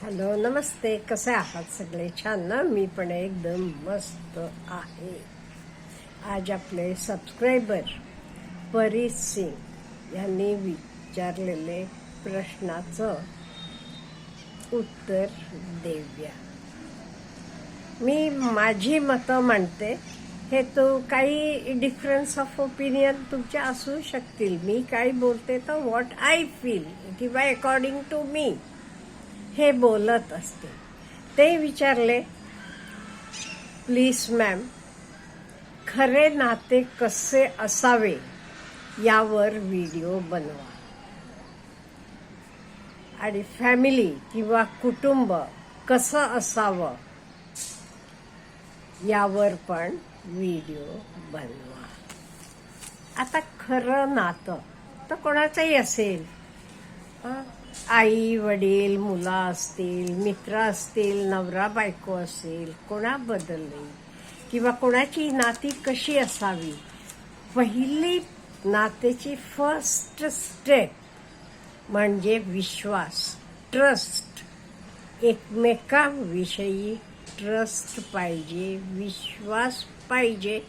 Hello, नमस्ते. कसे आहात सगळे? छान ना? मी पण एकदम मस्त आहे. आज आपले सबस्क्रायबर परी सिंग यांनी विचारलेले प्रश्नाचं उत्तर देऊया. मी माझी मतं मांडते. हे तो काही डिफरन्स ऑफ ओपिनियन तुमचे असू शकतील. मी काही बोलते तर व्हॉट आय फील किंवा अकॉर्डिंग टू मी हे बोलत असते. ते विचारले, प्लीज मॅम, खरे नाते कसे असावे यावर व्हिडिओ बनवा आणि फॅमिली किंवा कुटुंब कसं असावं यावर पण व्हिडिओ बनवा. आता खरं नातं तर कोणाचंही असेल, आई वडील, मुलं असतील, मित्र असतील, नवरा बायको असेल, कोणाबद्दलही किंवा कोणाची नाती कशी असावी. पहिली नातेची फर्स्ट स्टेप म्हणजे विश्वास, ट्रस्ट. एकमेकांविषयी ट्रस्ट पाहिजे, विश्वास पाहिजे,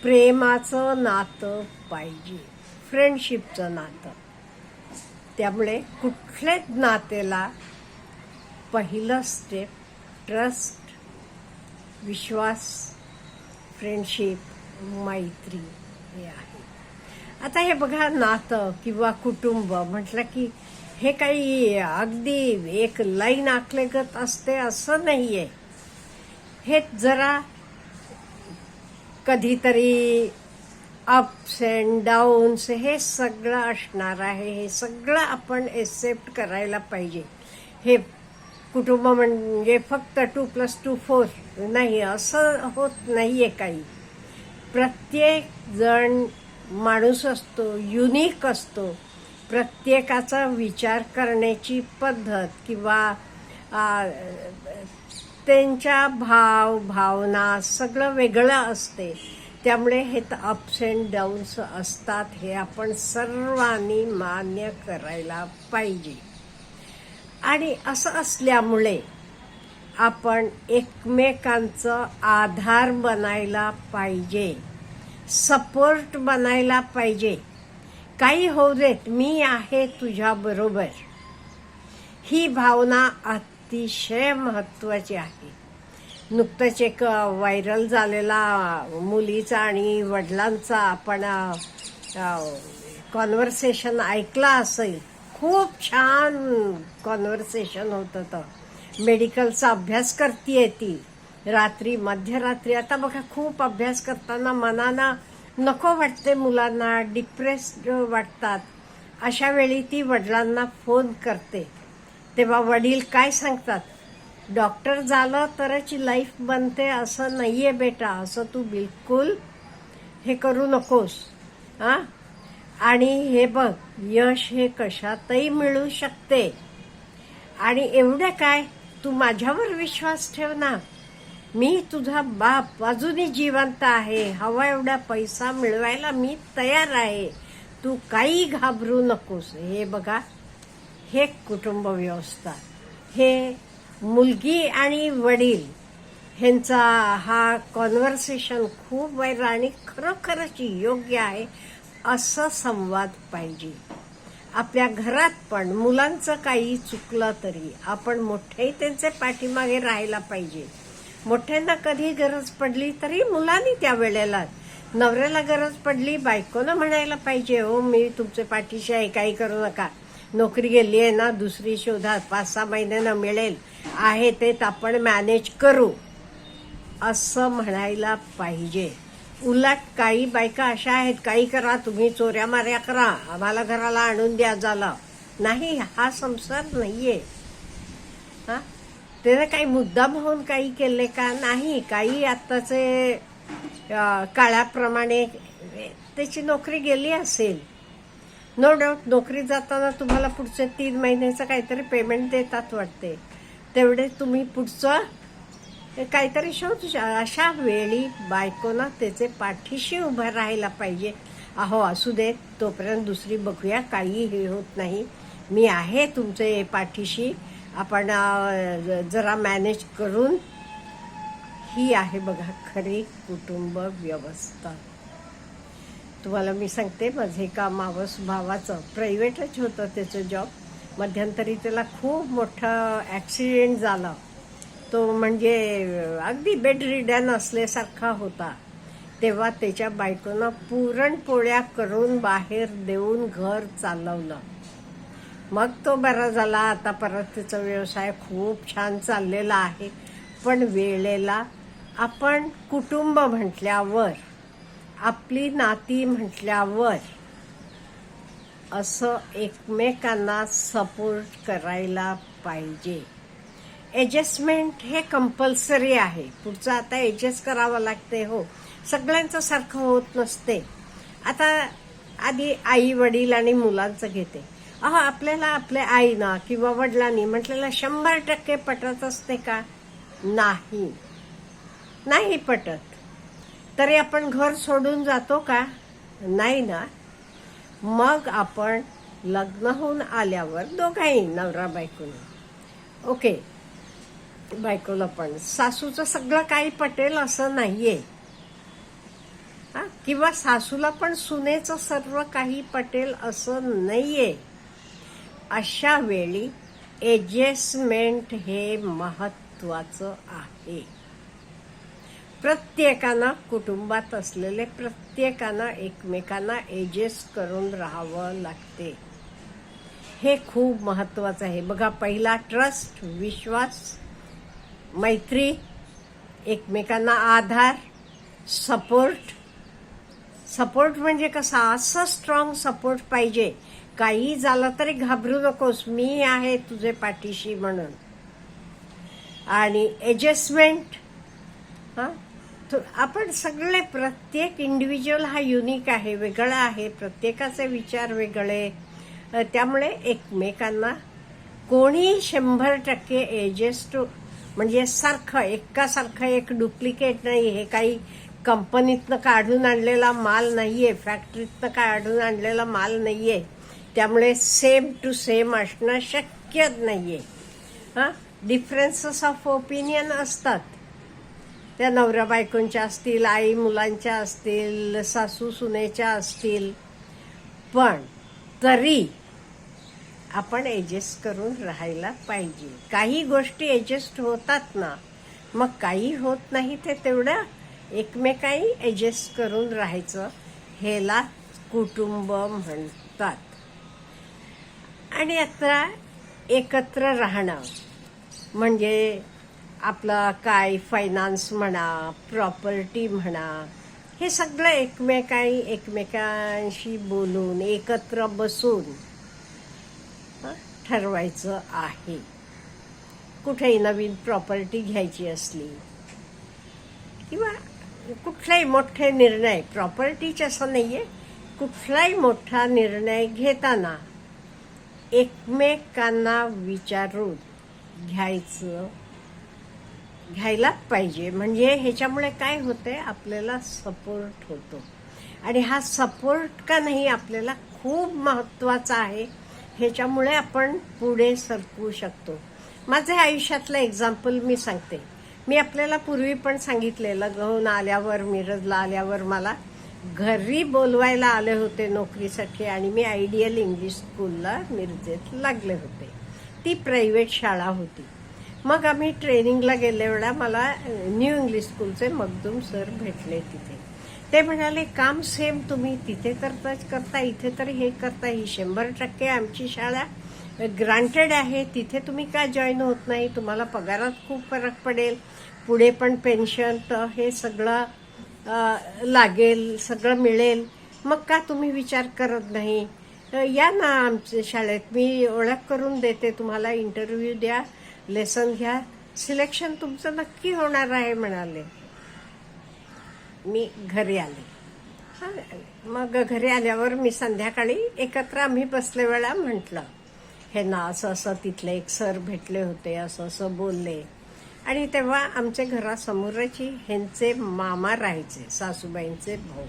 प्रेमाचं नातं पाहिजे, फ्रेंडशिपचं नातं. त्यामुळे कुठल्याच नातेला पहिलं स्टेप ट्रस्ट, विश्वास, फ्रेंडशिप, मैत्री हे आहे. आता हे बघा, नातं किंवा कुटुंब म्हटलं की हे काही अगदी एक लाईन आखलेगत असते असं नाहीये. हे जरा कधीतरी अप्स अँड डाऊन्स हे सगळं असणार आहे. हे सगळं आपण एक्सेप्ट करायला पाहिजे. हे कुटुंब म्हणजे फक्त 2+2=4 नाही, असं होत नाहीये काही. प्रत्येक जण माणूस असतो, युनिक असतो. प्रत्येकाचा विचार करण्याची पद्धत किंवा त्यांच्या भावना सगळं वेगळं असते. त्यामुळे हे अप्स अँड डाऊन्स असतात, हे आपण सर्वांनी मान्य करायला पाहिजे. आणि असं असल्यामुळे आपण एकमेकांचं आधार बनायला पाहिजे, सपोर्ट बनायला पाहिजे. काही होऊ देत, मी आहे तुझ्या बरोबर. ही भावना अतिशय महत्वाची आहे. नुकतंच एक व्हायरल झालेला मुलीचा आणि वडिलांचा आपण कॉन्व्हर्सेशन ऐकला असेल. खूप छान कॉन्व्हर्सेशन होतं. तर मेडिकलचा अभ्यास करतीये ती रात्री, मध्यरात्री. आता बघा, खूप अभ्यास करताना मनाला नको वाटते, मुलांना डिप्रेस्ड वाटतात. अशा वेळी ती वडिलांना फोन करते. तेव्हा वडील काय सांगतात, डॉक्टर झालं तरच लाईफ बनते असं नाहीये बेटा, असं तू बिलकुल हे करू नकोस. आणि हे बघ, यश हे कशातही मिळू शकते. आणि एवढं काय, तू माझ्यावर विश्वास ठेव ना. मी तुझा बाप अजूनही जिवंत आहे. हवा एवढा पैसा मिळवायला मी तयार आहे. तू काही घाबरू नकोस. हे बघा, हे कुटुंब व्यवस्था. हे मुलगी आणि वडील ह्यांचा हा कॉन्व्हर्सेशन खूप व्हायरल आणि खरोखरच योग्य आहे. असं संवाद पाहिजे. आपल्या घरात पण मुलांचं काही चुकलं तरी आपण मोठेही त्यांचे पाठीमागे राहायला पाहिजे. मोठ्यांना कधी गरज पडली तरी मुलांनी त्या वेळेला, नवऱ्याला गरज पडली बायकोनं म्हणायला पाहिजे, हो मी तुमचे पाठीशी आहे, काही करू नका. नोकरी गेली आहे ना, दुसरी शोधा, 5-6 महिन्यानं मिळेल, आहे ते आपण मॅनेज करू, असं म्हणायला पाहिजे. उलट काही बायका अशा आहेत, काही करा तुम्ही, चोऱ्या माऱ्या करा, आम्हाला घराला आणून द्या, झालं. नाही, हा संसार नाहीये. त्याने काही मुद्दाम होऊन काही केले का? नाही. काही आत्ताचे काळाप्रमाणे त्याची नोकरी गेली असेल, नो डाऊट. नोकरी जाताना तुम्हाला पुढचे 3 महिन्याचं काहीतरी पेमेंट देतात वाटते, तेवढे तुम्ही पुढचं काहीतरी शोधू. अशा वेळी बायकोला त्याचे पाठीशी उभं राहायला पाहिजे. अहो असू देत, तोपर्यंत दुसरी बघूया, काही हे होत नाही, मी आहे तुमचे पाठीशी. आपण जरा मॅनेज करून, ही आहे बघा खरी कुटुंब व्यवस्था. तुम्हाला मी सांगते, माझे एका मावस भावाचं प्रायव्हेटच होतं त्याचं जॉब. मध्यंतरी त्याला खूप मोठा ॲक्सिडेंट झाला. तो म्हणजे अगदी बेडरिडन असल्यासारखा होता. तेव्हा त्याच्या बायकोनं पुरणपोळ्या करून बाहेर देऊन घर चालवलं. मग तो बरा झाला. आता परत त्याचा व्यवसाय खूप छान चाललेला आहे. पण वेळेला आपण कुटुंब म्हटल्यावर, आपली नाती म्हटल्यावर असं एकमेकांना सपोर्ट करायला पाहिजे. ॲडजस्टमेंट हे कंपल्सरी आहे. पुढचं आता ॲडजस्ट करावं लागते. हो, सगळ्यांचं सारखं होत नसते. आता आधी आई वडील आणि मुलांचं घेते. आपल्याला आपल्या आईनं किंवा वडिलांनी म्हटलेलं 100% पटत असते का? नाही पटत. तरी आपण घर सोडून जातो का? नाही ना. मग आपण लग्न होऊन आल्यावर दोघाही, नवरा बायकोने, ओके, बायकोला पण सासूचं सगळं काही पटेल असं नाहीये, किंवा सासूला पण सुनेचं सर्व काही पटेल असं नाहीये. अशा वेळी ॲडजस्टमेंट हे महत्वाचं आहे. प्रत्येकानं, कुटुंबात असलेले प्रत्येकानं एकमेकांना ॲडजस्ट करून राहावं लागते. हे खूप महत्वाचं आहे. बघा, पहिला ट्रस्ट, विश्वास, मैत्री, एकमेकांना आधार, सपोर्ट म्हणजे कसा, असं स्ट्रॉंग सपोर्ट पाहिजे. काही झालं तरी घाबरू नकोस, मी आहे तुझे पाठीशी म्हणून. आणि ॲडजस्टमेंट, आपण सगळे, प्रत्येक इंडिव्हिज्युअल हा युनिक आहे, वेगळा आहे. प्रत्येकाचे विचार वेगळे. त्यामुळे एकमेकांना कोणी 100% ॲडजस्ट, म्हणजे सारखं एकासारखं, एक डुप्लिकेट नाही. हे काही कंपनीतनं काढून आणलेला माल नाहीये, फॅक्टरीतनं काढून आणलेला माल नाहीये. त्यामुळे सेम टू सेम असणं शक्य नाहीये. डिफरन्सेस ऑफ ओपिनियन असतात. त्या नवरा बायकोंच्या असतील, आई मुलांच्या असतील, सासू सुनेच्या असतील. पण तरी आपण ॲडजस्ट करून राहायला पाहिजे. काही गोष्टी ॲडजस्ट होतात ना, मग काही होत नाही. ते तेवढं एकमेकांनी ॲडजस्ट करून राहायचं, ह्याला कुटुंब म्हणतात. आणि आता एकत्र राहणं म्हणजे आपलं काय, फायनान्स म्हणा, प्रॉपर्टी म्हणा, हे सगळं एकमेकांशी बोलून, एकत्र बसून ठरवायचं आहे. कुठेही नवीन प्रॉपर्टी घ्यायची असली किंवा कुठलाही मोठे निर्णय, प्रॉपर्टीचे असं नाहीये, कुठलाही मोठा निर्णय घेताना एकमेकांना विचारून घ्यायला पाहिजे. म्हणजे ह्याच्यामुळे काय होते, आपल्याला सपोर्ट होतो. आणि हा सपोर्ट का नाही आपल्याला खूप महत्वाचा आहे. ह्याच्यामुळे आपण पुढे सरकू शकतो. माझ्या आयुष्यातलं एक्झाम्पल मी सांगते. मी आपल्याला पूर्वी पण सांगितलेलं, गहून आल्यावर, मिरजला आल्यावर मला घरी बोलवायला आले होते नोकरीसाठी. आणि मी आयडियल इंग्लिश स्कूलला मिरजेत लागले होते. ती प्रायव्हेट शाळा होती. मग आम्ही ट्रेनिंगला गेले वेळा मला न्यू इंग्लिश स्कूलचे मखदूम सर भेटले तिथे. ते म्हणाले, काम सेम तुम्ही तिथे करता, इथे तर हे करता. ही 100% आमची शाळा ग्रांटेड आहे. तिथे तुम्ही का जॉईन होत नाही? तुम्हाला पगारात खूप फरक पडेल. पुढे पण पेन्शन तर हे सगळं लागेल, सगळं मिळेल. मग का तुम्ही विचार करत नाही? या ना आमच्या शाळेत, मी ओळख करून देते तुम्हाला. इंटरव्ह्यू द्या, लेसन घ्या, सिलेक्शन तुमचं नक्की होणार आहे म्हणाले. मी घरी आले. मग घरी आल्यावर मी संध्याकाळी एकत्र आम्ही बसले वेळा म्हटलं, हे ना असं असं तिथले एक सर भेटले होते, असं असं बोलले. आणि तेव्हा आमच्या घरासमोरची ह्यांचे मामा राहायचे, सासूबाईंचे भाऊ.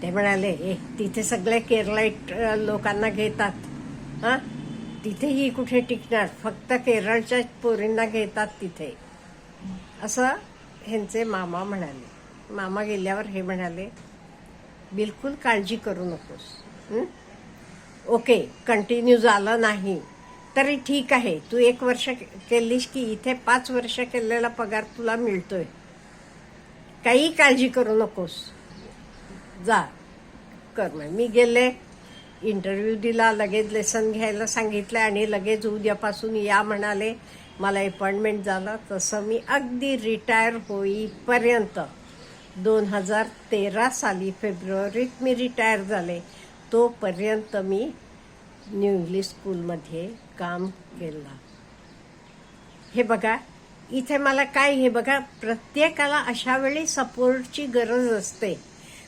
ते म्हणाले, तिथे सगळे केरलाईट लोकांना घेतात, तिथेही कुठे टिकणार, फक्त केरळच्या पोरींना घेतात तिथे, असं ह्यांचे मामा म्हणाले. मामा गेल्यावर हे म्हणाले, बिलकुल काळजी करू नकोस. ओके, कंटिन्यू झालं नाही तरी ठीक आहे. तू 1 वर्ष केलीस की इथे 5 वर्ष केलेला पगार तुला मिळतोय. काही काळजी करू नकोस, जा कर. मी गेले, इंटरव्ह्यू दिला, लगेच लेसन घ्यायला सांगितलं आणि लगेच उद्यापासून या म्हणाले. मला अपॉइंटमेंट झालं. तसं मी अगदी रिटायर होईपर्यंत 2013 साली फेब्रुवारीत मी रिटायर झाले. तोपर्यंत मी न्यू इंग्लिश स्कूलमध्ये काम केलं. हे बघा, इथे मला काय, हे बघा, प्रत्येकाला अशा वेळी सपोर्टची गरज असते.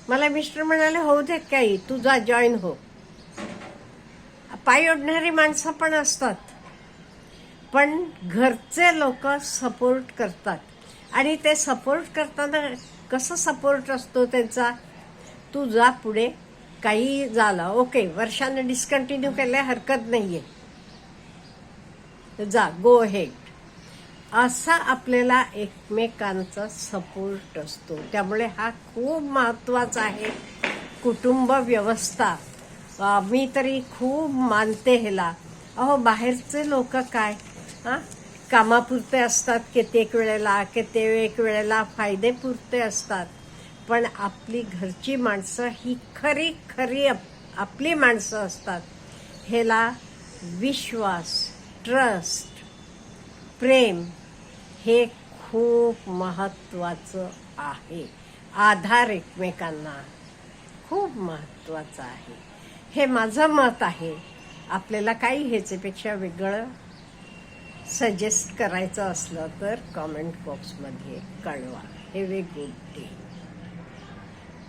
मला मिस्टर म्हणाले, होऊ दे काही, तू जा, जॉईन हो. पाय ओढणारी माणसं पण असतात, पण घरचे लोक सपोर्ट करतात. आणि ते सपोर्ट करताना कसं सपोर्ट असतो त्यांचा, तू जा पुढे, काही झालं ओके, वर्षाने डिस्कंटिन्यू केलं हरकत नाहीये, जा, गो हेड. असा आपल्याला एकमेकांचा सपोर्ट असतो. त्यामुळे हा खूप महत्वाचा आहे. कुटुंब व्यवस्था मी तरी खूप मानते ह्याला. अहो, बाहेरचे लोक काय कामापुरते असतात, कित्येक वेळेला फायदेपुरते असतात. पण आपली घरची माणसं ही खरी खरी आपली माणसं असतात. ह्याला विश्वास, ट्रस्ट, प्रेम हे खूप महत्वाचं आहे. आधार एकमेकांना खूप महत्वाचा आहे. हे माझं मत आहे. आपल्याला काही ह्याच्यापेक्षा वेगळं सजेस्ट करायचं असलं तर कमेंट बॉक्समध्ये कळवा. Have a good day.